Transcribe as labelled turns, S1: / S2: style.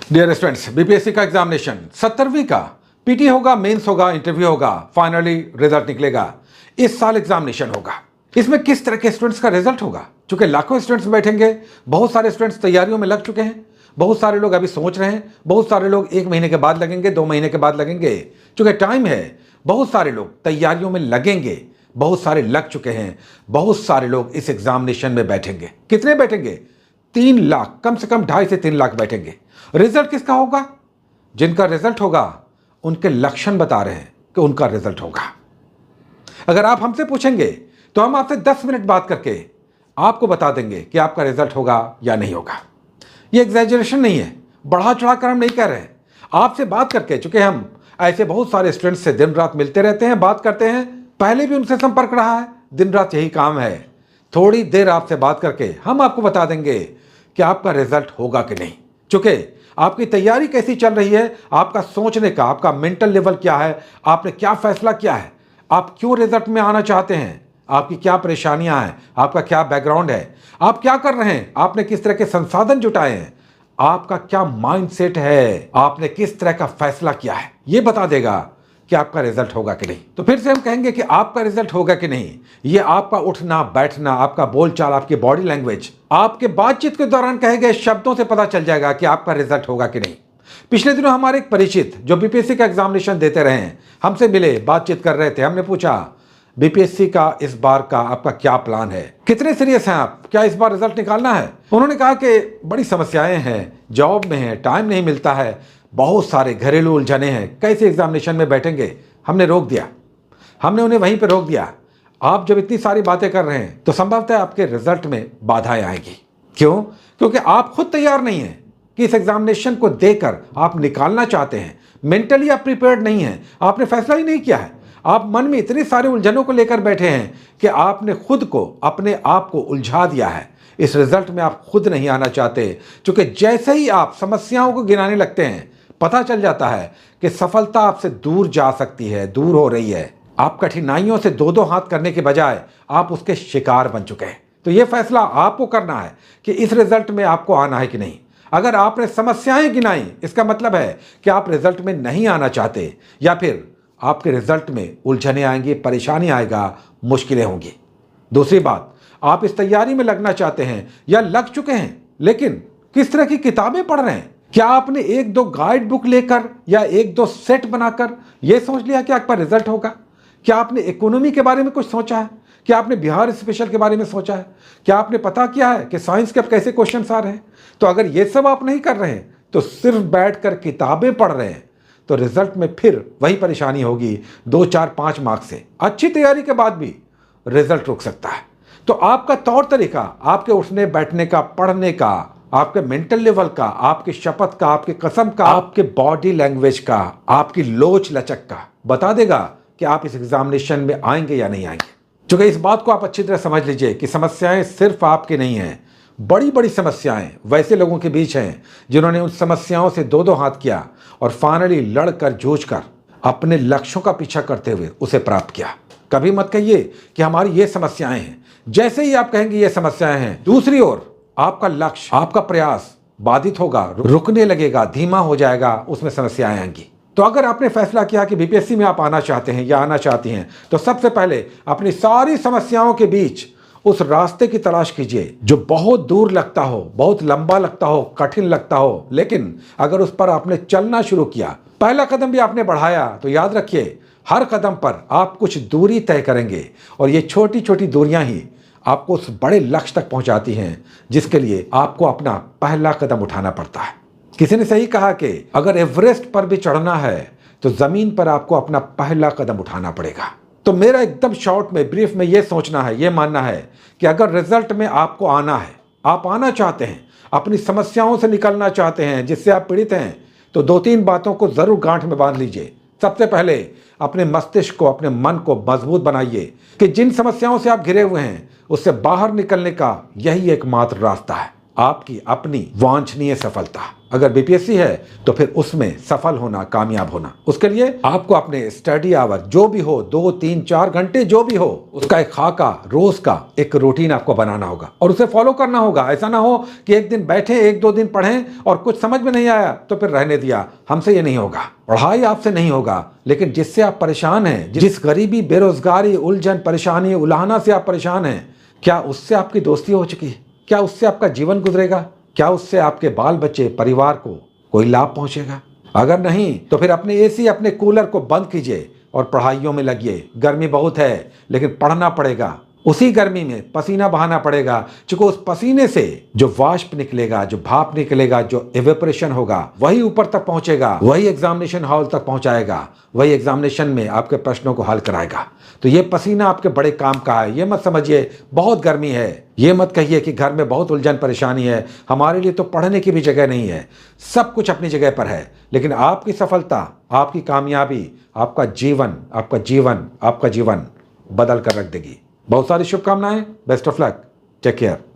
S1: Dear students, BPSC का examination 70वीं का PT होगा, मेंस होगा, इंटरव्यू होगा, फाइनली रिजल्ट निकलेगा। इस साल एग्जामिनेशन होगा। इसमें किस तरह के स्टूडेंट्स का रिजल्ट होगा? चूंकि लाखों स्टूडेंट्स बैठेंगे, बहुत सारे स्टूडेंट्स तैयारियों में लग चुके हैं, बहुत सारे लोग अभी सोच रहे हैं, बहुत सारे लोग 1 महीने के बाद लगेंगे, 2 महीने के बाद लगेंगे। चूंकि टाइम है, बहुत सारे लोग तैयारियों में लगेंगे, बहुत सारे लग चुके हैं, बहुत सारे लोग इस एग्जामिनेशन में बैठेंगे। कितने बैठेंगे? 3 लाख, कम से कम 2.5 से 3 लाख बैठेंगे। रिजल्ट किसका होगा? जिनका रिजल्ट होगा उनके लक्षण बता रहे हैं कि उनका रिजल्ट होगा। अगर आप हमसे पूछेंगे तो हम आपसे 10 मिनट बात करके आपको बता देंगे कि आपका रिजल्ट होगा या नहीं होगा। यह एग्जैजरेशन नहीं है, बढ़ा चढ़ाकर हम नहीं कह रहे हैं। आपसे बात करके, चूंकि हम ऐसे बहुत सारे स्टूडेंट्स से दिन रात मिलते रहते हैं, बात करते हैं, पहले भी उनसे संपर्क रहा है, दिन रात यही काम है। थोड़ी देर आपसे बात करके हम आपको बता देंगे कि आपका रिजल्ट होगा कि नहीं। चूंकि आपकी तैयारी कैसी चल रही है, आपका सोचने का, आपका मेंटल लेवल क्या है, आपने क्या फैसला किया है, आप क्यों रिजल्ट में आना चाहते हैं, आपकी क्या परेशानियां हैं, आपका क्या बैकग्राउंड है, आप क्या कर रहे हैं, आपने किस तरह के संसाधन जुटाए हैं, आपका क्या माइंडसेट है, आपने किस तरह का फैसला किया है, यह बता देगा कि आपका रिजल्ट होगा कि नहीं। तो फिर से हम कहेंगे कि आपका रिजल्ट होगा कि नहीं, ये आपका उठना बैठना, आपका बोलचाल, आपकी बॉडी लैंग्वेज, आपके बातचीत के दौरान कहे गए शब्दों से पता चल जाएगा कि आपका रिजल्ट होगा कि नहीं। पिछले दिनों हमारे एक परिचित जो बीपीएससी का एग्जामिनेशन देते रहे हैं, हमसे मिले, बातचीत कर रहे थे। हमने पूछा, बीपीएससी का इस बार का आपका क्या प्लान है, कितने सीरियस हैं आप, क्या इस बार रिजल्ट निकालना है? उन्होंने कहा कि बड़ी समस्याएं हैं, जॉब में है, टाइम नहीं मिलता है, बहुत सारे घरेलू उलझने हैं, कैसे एग्जामिनेशन में बैठेंगे। हमने रोक दिया, हमने उन्हें वहीं पर रोक दिया। आप जब इतनी सारी बातें कर रहे हैं तो संभवतः आपके रिजल्ट में बाधाएं आएंगी। क्यों? क्योंकि आप खुद तैयार नहीं हैं कि इस एग्जामिनेशन को देकर आप निकालना चाहते हैं। मेंटली आप प्रिपेयर्ड नहीं हैं, आपने फैसला ही नहीं किया है। आप मन में इतने सारे उलझनों को लेकर बैठे हैं कि आपने खुद को, अपने आप को उलझा दिया है। इस रिजल्ट में आप खुद नहीं आना चाहते, क्योंकि जैसे ही आप समस्याओं को गिनाने लगते हैं, पता चल जाता है कि सफलता आपसे दूर जा सकती है, दूर हो रही है। आप कठिनाइयों से 2-2 हाथ करने के बजाय आप उसके शिकार बन चुके हैं। तो यह फैसला आपको करना है कि इस रिजल्ट में आपको आना है कि नहीं। अगर आपने समस्याएं गिनाई, इसका मतलब है कि आप रिजल्ट में नहीं आना चाहते, या फिर आपके रिजल्ट में उलझने आएंगी, परेशानी आएगा, मुश्किलें होंगी। दूसरी बात, आप इस तैयारी में लगना चाहते हैं या लग चुके हैं, लेकिन किस तरह की किताबें पढ़ रहे हैं? क्या आपने 1-2 गाइड बुक लेकर या 1-2 सेट बनाकर यह सोच लिया कि आपका रिजल्ट होगा? क्या आपने इकोनॉमी के बारे में कुछ सोचा है? क्या आपने बिहार स्पेशल के बारे में सोचा है? क्या आपने पता किया है कि साइंस के अब कैसे क्वेश्चन आ रहे हैं? तो अगर ये सब आप नहीं कर रहे हैं, तो सिर्फ बैठकर किताबें पढ़ रहे हैं, तो रिजल्ट में फिर वही परेशानी होगी। 2, 4, 5 मार्क्स से अच्छी तैयारी के बाद भी रिजल्ट रुक सकता है। तो आपका तौर तरीका, आपके उठने बैठने का, पढ़ने का, आपके मेंटल लेवल का, आपकी शपथ का, आपकी कसम का, आपके बॉडी लैंग्वेज का, आपकी लोच लचक का बता देगा कि आप इस एग्जामिनेशन में आएंगे या नहीं आएंगे। क्योंकि इस बात को आप अच्छी तरह समझ लीजिए कि समस्याएं सिर्फ आपकी नहीं हैं, बड़ी बड़ी समस्याएं वैसे लोगों के बीच हैं जिन्होंने उन समस्याओं से 2-2 हाथ किया और फाइनली लड़कर, जूझकर, अपने लक्ष्यों का पीछा करते हुए उसे प्राप्त किया। कभी मत कहिए कि हमारी ये समस्याएं हैं। जैसे ही आप कहेंगे ये समस्याएं हैं, दूसरी ओर आपका लक्ष्य, आपका प्रयास बाधित होगा, रुकने लगेगा, धीमा हो जाएगा, उसमें समस्याएं आएंगी। तो अगर आपने फैसला किया कि बीपीएससी में आप आना चाहते हैं या आना चाहती हैं, तो सबसे पहले अपनी सारी समस्याओं के बीच उस रास्ते की तलाश कीजिए जो बहुत दूर लगता हो, बहुत लंबा लगता हो, कठिन लगता हो, लेकिन अगर उस पर आपने चलना शुरू किया, पहला कदम भी आपने बढ़ाया, तो याद रखिए हर कदम पर आप कुछ दूरी तय करेंगे और ये छोटी छोटी दूरियां ही आपको उस बड़े लक्ष्य तक पहुंचाती हैं जिसके लिए आपको अपना पहला कदम उठाना पड़ता है। किसी ने सही कहा कि अगर एवरेस्ट पर भी चढ़ना है तो जमीन पर आपको अपना पहला कदम उठाना पड़ेगा। तो मेरा एकदम शॉर्ट में, ब्रीफ में यह सोचना है, यह मानना है कि अगर रिजल्ट में आपको आना है, आप आना चाहते हैं, अपनी समस्याओं से निकलना चाहते हैं जिससे आप पीड़ित हैं, तो 2-3 बातों को जरूर गांठ में बांध लीजिए। सबसे पहले अपने मस्तिष्क को, अपने मन को मजबूत बनाइए कि जिन समस्याओं से आप घिरे हुए हैं उससे बाहर निकलने का यही एकमात्र रास्ता है। आपकी अपनी वांछनीय सफलता। अगर बीपीएससी है तो फिर उसमें सफल होना, कामयाब होना, उसके लिए आपको अपने स्टडी आवर जो भी हो, 2, 3, 4 घंटे जो भी हो, उसका एक खाका, रोज का एक रूटीन आपको बनाना होगा और उसे फॉलो करना होगा। ऐसा ना हो कि एक दिन बैठे, 1-2 दिन पढ़ें और कुछ समझ में नहीं आया तो फिर रहने दिया। हमसे ये नहीं होगा। पढ़ाई आपसे नहीं होगा, लेकिन जिससे आप परेशान हैं, जिस गरीबी, बेरोजगारी, उलझन, परेशानी, उलाहना से आप परेशान हैं, क्या उससे आपकी दोस्ती हो चुकी है? क्या उससे आपका जीवन गुजरेगा? क्या उससे आपके बाल बच्चे, परिवार को कोई लाभ पहुंचेगा? अगर नहीं तो फिर अपने एसी, अपने कूलर को बंद कीजिए और पढ़ाइयों में लगिए। गर्मी बहुत है, लेकिन पढ़ना पड़ेगा। उसी गर्मी में पसीना बहाना पड़ेगा, क्योंकि उस पसीने से जो वाष्प निकलेगा, जो भाप निकलेगा, जो इवेपोरेशन होगा, वही ऊपर तक पहुंचेगा, वही एग्जामिनेशन हॉल तक पहुंचाएगा, वही एग्जामिनेशन में आपके प्रश्नों को हल कराएगा। तो ये पसीना आपके बड़े काम का है। ये मत समझिए बहुत गर्मी है, ये मत कहिए कि घर में बहुत उलझन परेशानी है, हमारे लिए तो पढ़ने की भी जगह नहीं है। सब कुछ अपनी जगह पर है, लेकिन आपकी सफलता, आपकी कामयाबी, आपका जीवन बदल कर रख देगी। बहुत सारी शुभकामनाएं। Best of luck. Take care.